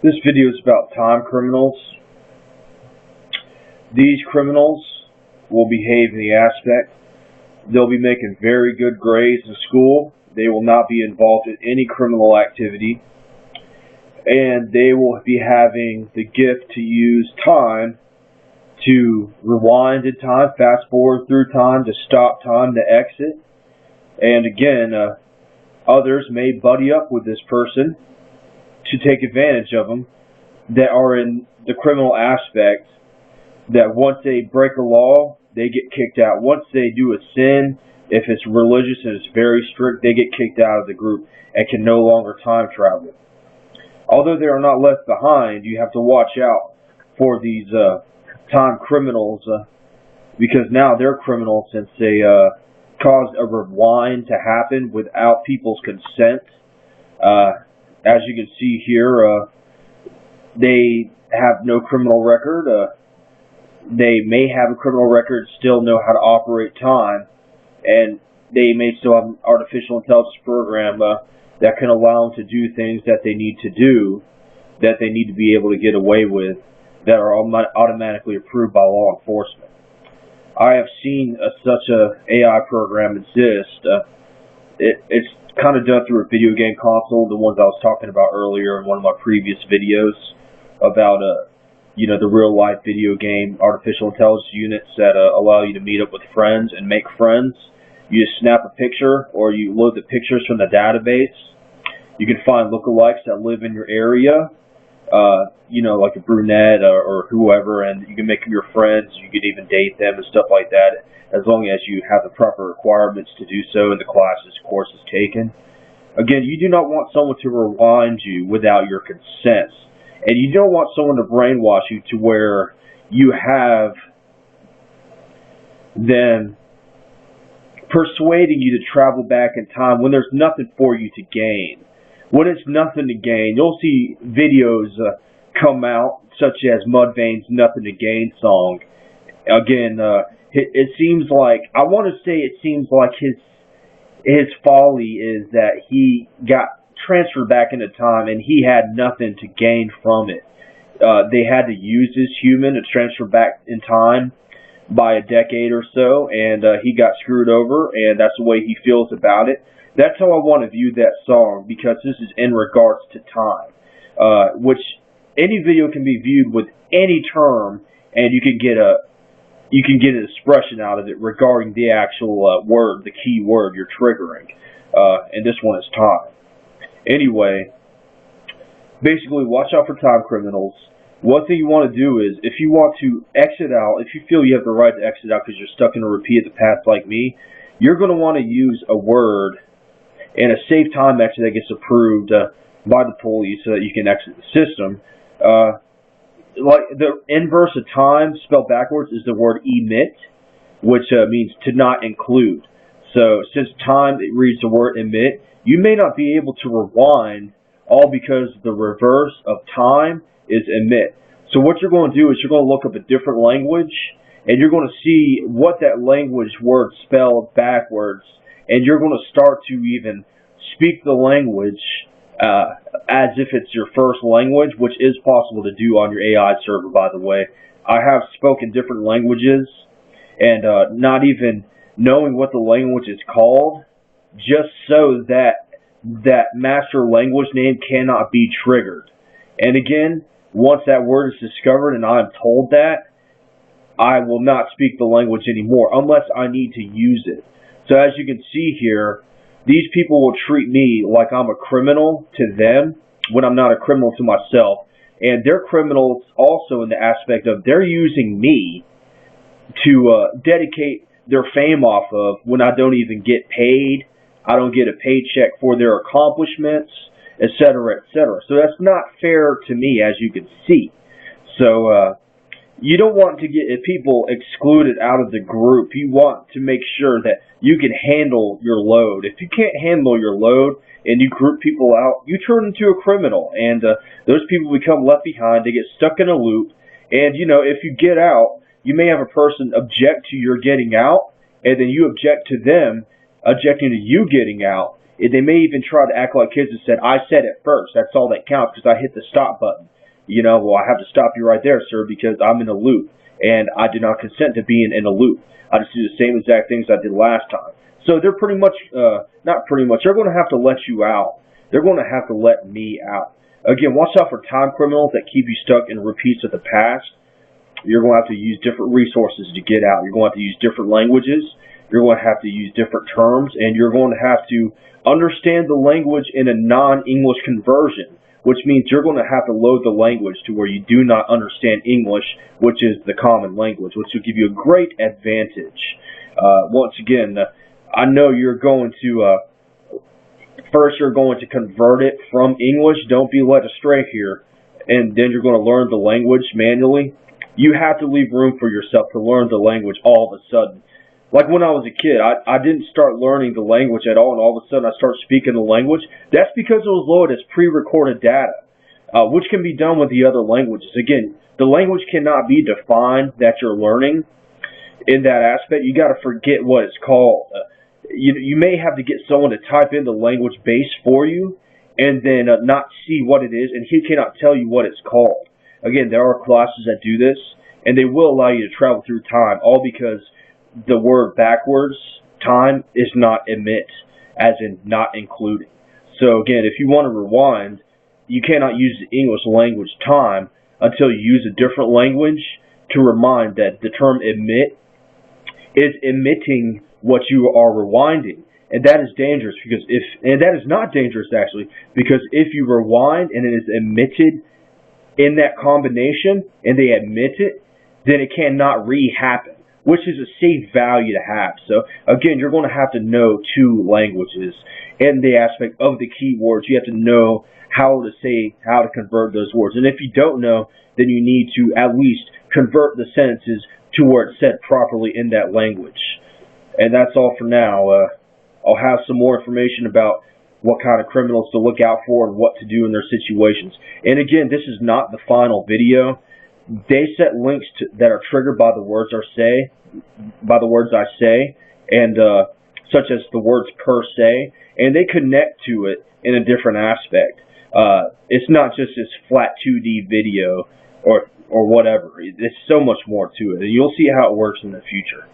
This video is about time criminals. These criminals will behave in the aspect. They'll be making very good grades in school. They will not be involved in any criminal activity. And they will be having the gift to use time to rewind in time, fast forward through time, to stop time, to exit. And again, others may buddy up with this person to take advantage of them that are in the criminal aspect, that once they break a law, they get kicked out. Once they do a sin, if it's religious and it's very strict, they get kicked out of the group and can no longer time travel. Although they are not left behind, you have to watch out for these time criminals because now they're criminals since they caused a rewind to happen without people's consent. As you can see here, they have no criminal record. They may have a criminal record, still know how to operate time, and they may still have an artificial intelligence program that can allow them to do things that they need to do, that they need to be able to get away with, that are automatically approved by law enforcement. I have seen such a AI program exist. It's kind of done through a video game console, the ones I was talking about earlier in one of my previous videos about the real life video game artificial intelligence units that allow you to meet up with friends and make friends. You just snap a picture or you load the pictures from the database. You can find lookalikes that live in your area, like a brunette or whoever, and you can make them your friends. You can even date them and stuff like that, as long as you have the proper requirements to do so and the course is taken. Again, you do not want someone to rewind you without your consent. And you don't want someone to brainwash you to where you have them persuading you to travel back in time when there's nothing for you to gain. When it's nothing to gain, you'll see videos come out such as Mudvayne's Nothing to Gain song. Again, it seems like, I want to say it seems like his folly is that he got transferred back into time and he had nothing to gain from it. They had to use this human to transfer back in time by a decade or so, and he got screwed over, and that's the way he feels about it. That's how I want to view that song, because this is in regards to time, which any video can be viewed with any term, and you can get an expression out of it regarding the actual word, the key word you're triggering, and this one is time. Anyway, basically, watch out for time criminals. One thing you want to do is, if you want to exit out, if you feel you have the right to exit out because you're stuck in a repeat of the past like me, you're going to want to use a word and a safe time exit that gets approved by the police so that you can exit the system. Like the inverse of time spelled backwards is the word emit, which means to not include. So since time reads the word emit, you may not be able to rewind, all because the reverse of time is emit. So what you're going to do is you're going to look up a different language, and you're going to see what that language word spelled backwards, and you're going to start to even speak the language as if it's your first language, which is possible to do on your AI server, by the way. I have spoken different languages, and not even knowing what the language is called, just so that that master language name cannot be triggered. And again, once that word is discovered and I'm told that, I will not speak the language anymore unless I need to use it. So as you can see here, these people will treat me like I'm a criminal to them when I'm not a criminal to myself. And they're criminals also in the aspect of they're using me to dedicate their fame off of when I don't even get paid. I don't get a paycheck for their accomplishments, etc., etc. So that's not fair to me, as you can see. So you don't want to get people excluded out of the group. You want to make sure that you can handle your load. If you can't handle your load and you group people out, you turn into a criminal, and those people become left behind. They get stuck in a loop, and if you get out, you may have a person object to your getting out, and then you object to them objecting to you getting out, They may even try to act like kids and said, I said it first. That's all that counts because I hit the stop button. You know, well, I have to stop you right there, sir, because I'm in a loop, and I did not consent to being in a loop. I just do the same exact things I did last time. So they're pretty much, not pretty much, they're going to have to let you out. They're going to have to let me out. Again, watch out for time criminals that keep you stuck in repeats of the past. You're going to have to use different resources to get out. You're going to have to use different languages. You're going to have to use different terms, and you're going to have to understand the language in a non-English conversion, which means you're going to have to load the language to where you do not understand English, which is the common language, which will give you a great advantage. Once again, I know you're going to, first you're going to convert it from English. Don't be led astray here. And then you're going to learn the language manually. You have to leave room for yourself to learn the language all of a sudden. Like when I was a kid, I didn't start learning the language at all, and all of a sudden I started speaking the language. That's because it was loaded as pre-recorded data, which can be done with the other languages. Again, the language cannot be defined that you're learning in that aspect. You got to forget what it's called. You may have to get someone to type in the language base for you and then not see what it is, and he cannot tell you what it's called. Again, there are classes that do this, and they will allow you to travel through time, all because the word backwards, time, is not emit, as in not including. So again, if you want to rewind, you cannot use the English language time until you use a different language to remind that the term emit is emitting what you are rewinding. And that is dangerous because and that is not dangerous actually, because if you rewind and it is emitted in that combination and they emit it, then it cannot re-happen, which is a safe value to have. So again, you're going to have to know two languages. In the aspect of the keywords, you have to know how to convert those words. And if you don't know, then you need to at least convert the sentences to where it's said properly in that language. And that's all for now. I'll have some more information about what kind of criminals to look out for and what to do in their situations. And again, this is not the final video. They set links that are triggered by the words I say, and such as the words per se, and they connect to it in a different aspect. It's not just this flat 2D video or whatever. There's so much more to it, and you'll see how it works in the future.